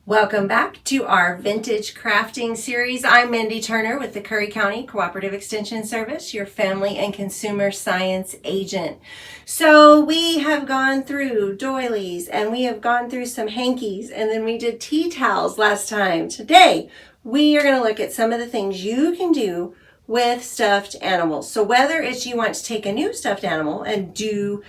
Welcome back to our vintage crafting series. I'm Mindy Turner with the Curry County Cooperative Extension Service, your family and consumer science agent. So we have gone through doilies and we have gone through some hankies, and then we did tea towels last time. Today we are going to look at some of the things you can do with stuffed animals. So whether it's you want to take a new stuffed animal and do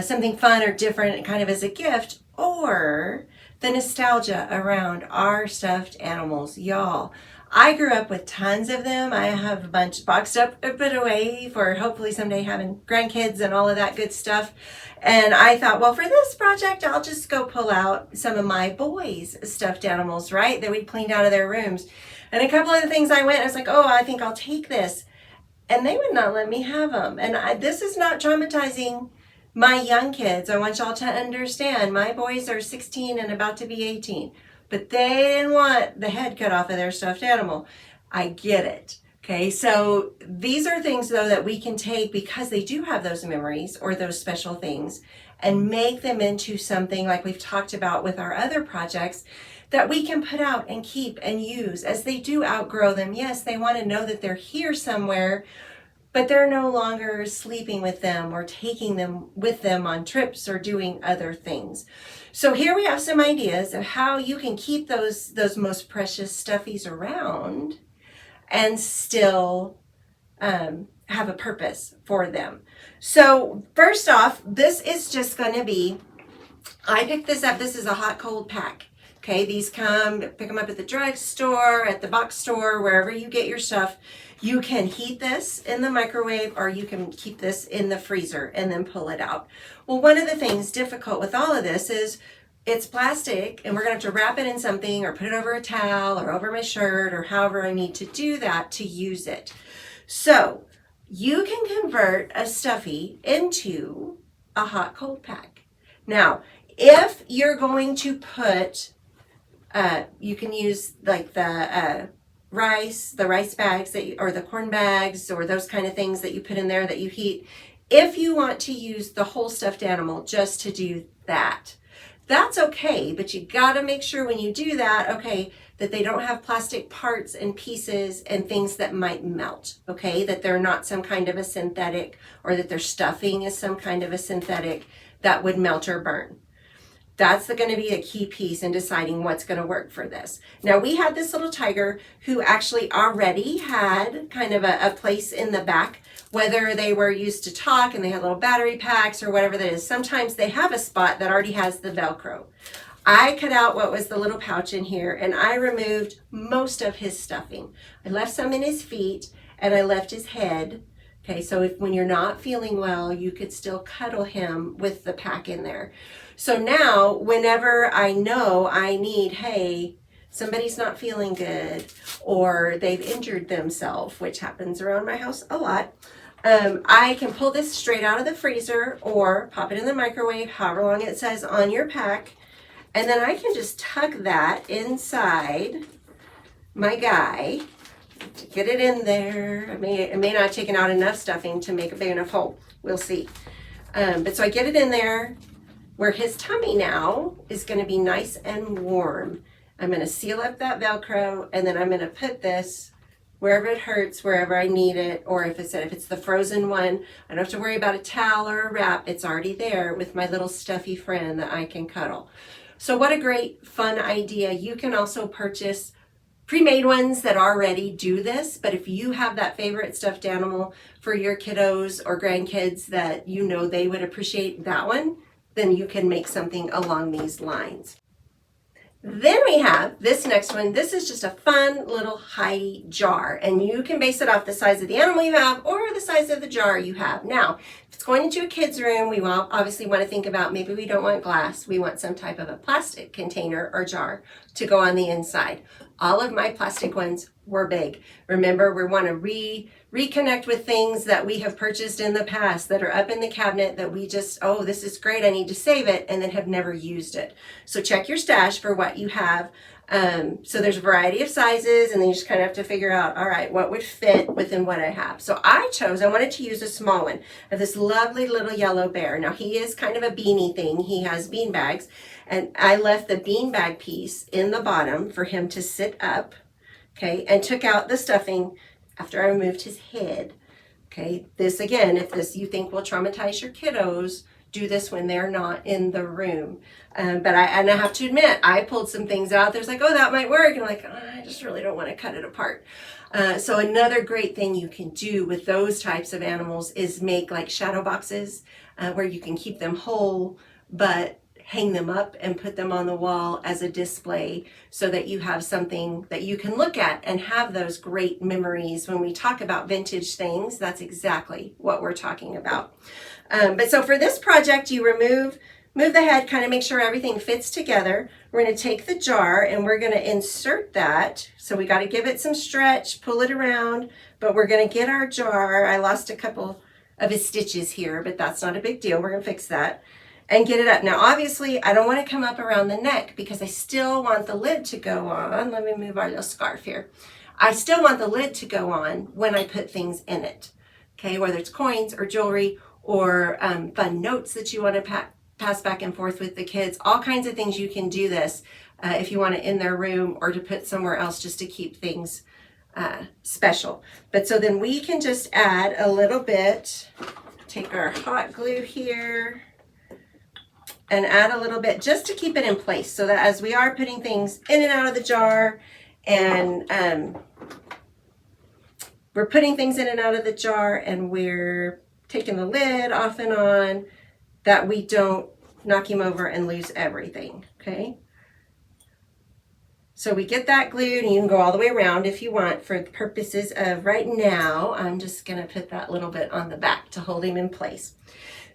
something fun or different kind of as a gift, or the nostalgia around our stuffed animals. Y'all, I grew up with tons of them. I have a bunch boxed up a bit away for hopefully someday having grandkids and all of that good stuff. And I thought, well, for this project, I'll just go pull out some of my boys' stuffed animals, right, that we cleaned out of their rooms. And a couple of the things I was like, oh, I think I'll take this. And they would not let me have them. And this is not traumatizing my young kids. I want y'all to understand, my boys are 16 and about to be 18, but they didn't want the head cut off of their stuffed animal. I get it. Okay, so these are things though that we can take because they do have those memories or those special things and make them into something like we've talked about with our other projects that we can put out and keep and use as they do outgrow them. Yes, they want to know that they're here somewhere, but they're no longer sleeping with them or taking them with them on trips or doing other things. So here we have some ideas of how you can keep those most precious stuffies around and still have a purpose for them. So first off, this is just going to be, I picked this up. This is a hot cold pack. Okay, these pick them up at the drugstore, at the box store, wherever you get your stuff. You can heat this in the microwave or you can keep this in the freezer and then pull it out. Well, one of the things difficult with all of this is it's plastic and we're going to have to wrap it in something or put it over a towel or over my shirt or however I need to do that to use it. So you can convert a stuffy into a hot cold pack. Now, if you're going to put you can use like the rice bags or the corn bags or those kind of things that you put in there that you heat. If you want to use the whole stuffed animal just to do that, that's okay, but you got to make sure when you do that, okay, that they don't have plastic parts and pieces and things that might melt, okay, that they're not some kind of a synthetic or that their stuffing is some kind of a synthetic that would melt or burn. That's going to be a key piece in deciding what's going to work for this. Now, we had this little tiger who actually already had kind of a place in the back, whether they were used to talk and they had little battery packs or whatever that is. Sometimes they have a spot that already has the Velcro. I cut out what was the little pouch in here and I removed most of his stuffing. I left some in his feet and I left his head. Okay, so when you're not feeling well, you could still cuddle him with the pack in there. So now, whenever I know I need, hey, somebody's not feeling good or they've injured themselves, which happens around my house a lot, I can pull this straight out of the freezer or pop it in the microwave, however long it says on your pack, and then I can just tuck that inside my guy. Get it in there. I may not have taken out enough stuffing to make a big enough hole. We'll see. But so I get it in there where his tummy now is going to be nice and warm. I'm going to seal up that Velcro and then I'm going to put this wherever it hurts, wherever I need it, or if it's the frozen one, I don't have to worry about a towel or a wrap. It's already there with my little stuffy friend that I can cuddle. So what a great fun idea. You can also purchase pre-made ones that already do this, but if you have that favorite stuffed animal for your kiddos or grandkids that you know they would appreciate that one, then you can make something along these lines. Then we have this next one. This is just a fun little Heidi jar, and you can base it off the size of the animal you have or the size of the jar you have. Now, if it's going into a kid's room, we obviously want to think about maybe we don't want glass. We want some type of a plastic container or jar to go on the inside. All of my plastic ones were big. Remember, we want to reconnect with things that we have purchased in the past that are up in the cabinet that we just, oh, this is great, I need to save it, and then have never used it. So check your stash for what you have So there's a variety of sizes, and then you just kind of have to figure out, all right, what would fit within what I have. So I wanted to use a small one of this lovely little yellow bear. Now he is kind of a beanie thing. He has bean bags, and I left the bean bag piece in the bottom for him to sit up, okay, and took out the stuffing after I removed his head. Okay, this again, if this you think will traumatize your kiddos, do this when they're not in the room. But I have to admit, I pulled some things out. There's like, oh, that might work. And I'm like, oh, I just really don't want to cut it apart. So another great thing you can do with those types of animals is make like shadow boxes where you can keep them whole, but hang them up and put them on the wall as a display so that you have something that you can look at and have those great memories. When we talk about vintage things, that's exactly what we're talking about. But so for this project, you move the head, kind of make sure everything fits together. We're going to take the jar and we're going to insert that. So we got to give it some stretch, pull it around, but we're going to get our jar. I lost a couple of his stitches here, but that's not a big deal. We're going to fix that and get it up. Now, obviously, I don't want to come up around the neck because I still want the lid to go on. Let me move our little scarf here. I still want the lid to go on when I put things in it, okay, whether it's coins or jewelry or fun notes that you want to pass back and forth with the kids. All kinds of things you can do this if you want it in their room or to put somewhere else just to keep things special. But so then we can just add a little bit, take our hot glue here, and add a little bit just to keep it in place so that as we are putting things in and out of the jar and we're putting things in and out of the jar and we're taking the lid off and on, that we don't knock him over and lose everything, okay? So we get that glued, and you can go all the way around if you want. For the purposes of right now, I'm just gonna put that little bit on the back to hold him in place.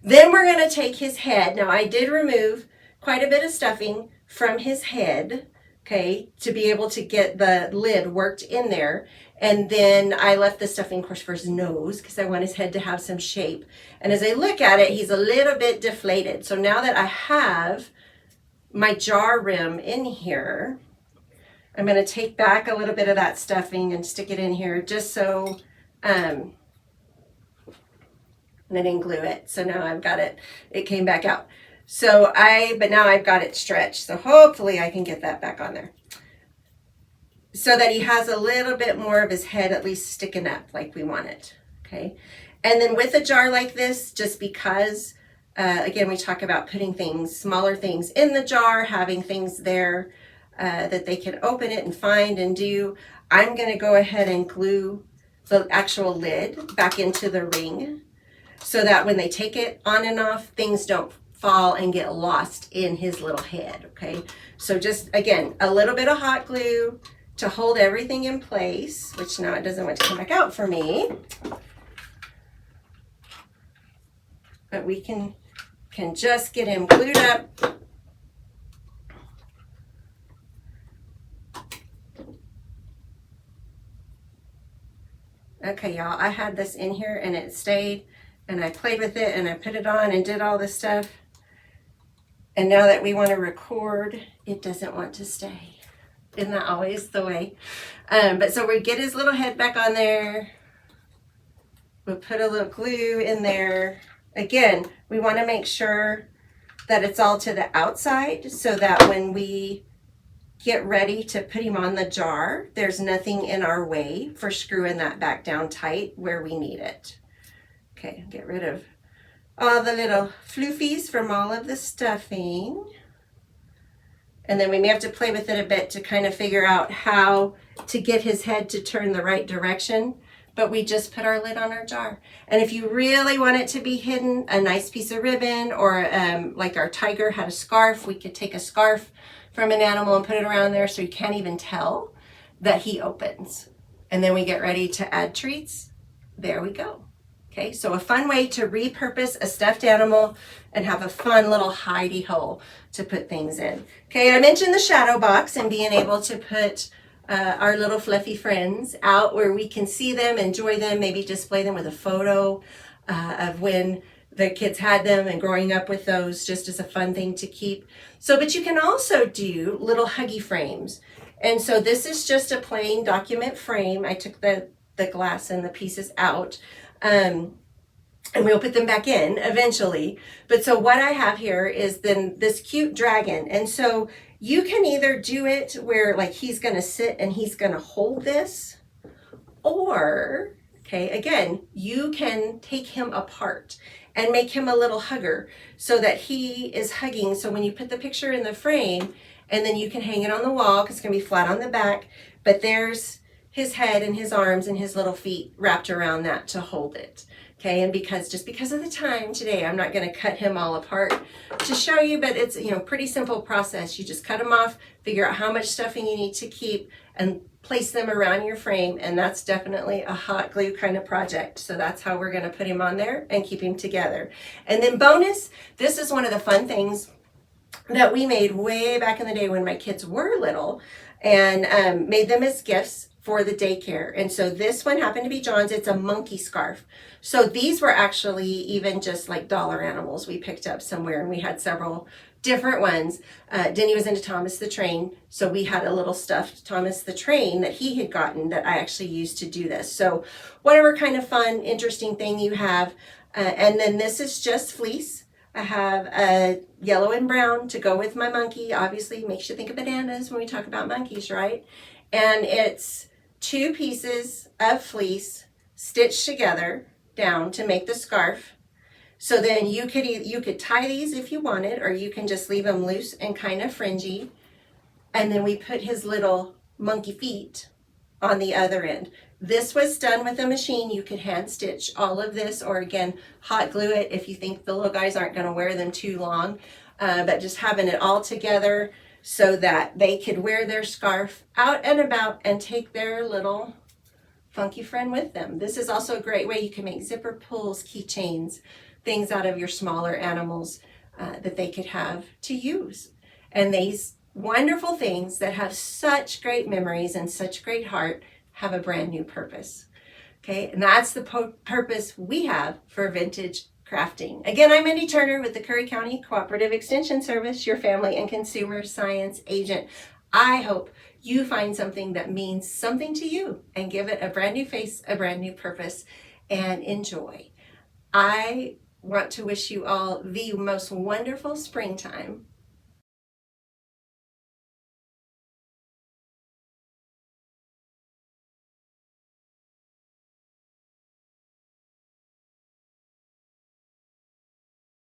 Then we're going to take his head. Now, I did remove quite a bit of stuffing from his head, okay, to be able to get the lid worked in there. And then I left the stuffing, of course, for his nose because I want his head to have some shape. And as I look at it, he's a little bit deflated. So now that I have my jar rim in here, I'm going to take back a little bit of that stuffing and stick it in here just so... and I didn't glue it. So now I've got it. It came back out. But now I've got it stretched. So hopefully I can get that back on there so that he has a little bit more of his head at least sticking up like we want it. Okay. And then with a jar like this, just because, again, we talk about putting things, smaller things in the jar, having things there that they can open it and find and do, I'm going to go ahead and glue the actual lid back into the ring, so that when they take it on and off, things don't fall and get lost in his little head, okay? So just, again, a little bit of hot glue to hold everything in place, which now it doesn't want to come back out for me. But we can just get him glued up. Okay, y'all, I had this in here and it stayed. And I played with it and I put it on and did all this stuff. And now that we want to record, it doesn't want to stay. Isn't that always the way? But so we get his little head back on there. We'll put a little glue in there. Again, we want to make sure that it's all to the outside so that when we get ready to put him on the jar, there's nothing in our way for screwing that back down tight where we need it. Okay, get rid of all the little floofies from all of the stuffing. And then we may have to play with it a bit to kind of figure out how to get his head to turn the right direction. But we just put our lid on our jar. And if you really want it to be hidden, a nice piece of ribbon, or like our tiger had a scarf, we could take a scarf from an animal and put it around there so you can't even tell that he opens. And then we get ready to add treats. There we go. Okay, so a fun way to repurpose a stuffed animal and have a fun little hidey hole to put things in. Okay, I mentioned the shadow box and being able to put our little fluffy friends out where we can see them, enjoy them, maybe display them with a photo of when the kids had them and growing up with those just as a fun thing to keep. So, but you can also do little huggy frames. And so this is just a plain document frame. I took the glass and the pieces out. And we'll put them back in eventually. But so what I have here is then this cute dragon. And so you can either do it where like he's going to sit and he's going to hold this, or, okay, again, you can take him apart and make him a little hugger so that he is hugging. So when you put the picture in the frame, and then you can hang it on the wall because it's going to be flat on the back, but there's his head and his arms and his little feet wrapped around that to hold it. Okay, and because of the time today, I'm not going to cut him all apart to show you, but it's, you know, pretty simple process. You just cut them off, figure out how much stuffing you need to keep, and place them around your frame, and that's definitely a hot glue kind of project. So that's how we're going to put him on there and keep him together. And then bonus, this is one of the fun things that we made way back in the day when my kids were little, and made them as gifts for the daycare. And so this one happened to be John's. It's a monkey scarf. So these were actually even just like dollar animals we picked up somewhere, and we had several different ones. Denny was into Thomas the Train, so we had a little stuffed Thomas the Train that he had gotten that I actually used to do this. So whatever kind of fun, interesting thing you have. And then this is just fleece. I have a yellow and brown to go with my monkey. Obviously makes you think of bananas when we talk about monkeys, right? And it's 2 pieces of fleece stitched together down to make the scarf. So then you could tie these if you wanted, or you can just leave them loose and kind of fringy. And then we put his little monkey feet on the other end. This was done with a machine. You could hand stitch all of this, or again, hot glue it if you think the little guys aren't going to wear them too long. But just having it all together so that they could wear their scarf out and about and take their little funky friend with them. This is also a great way you can make zipper pulls, keychains, things out of your smaller animals that they could have to use. And these wonderful things that have such great memories and such great heart have a brand new purpose. Okay, and that's the purpose we have for vintage crafting. Again, I'm Mindy Turner with the Curry County Cooperative Extension Service, your family and consumer science agent. I hope you find something that means something to you and give it a brand new face, a brand new purpose, and enjoy. I want to wish you all the most wonderful springtime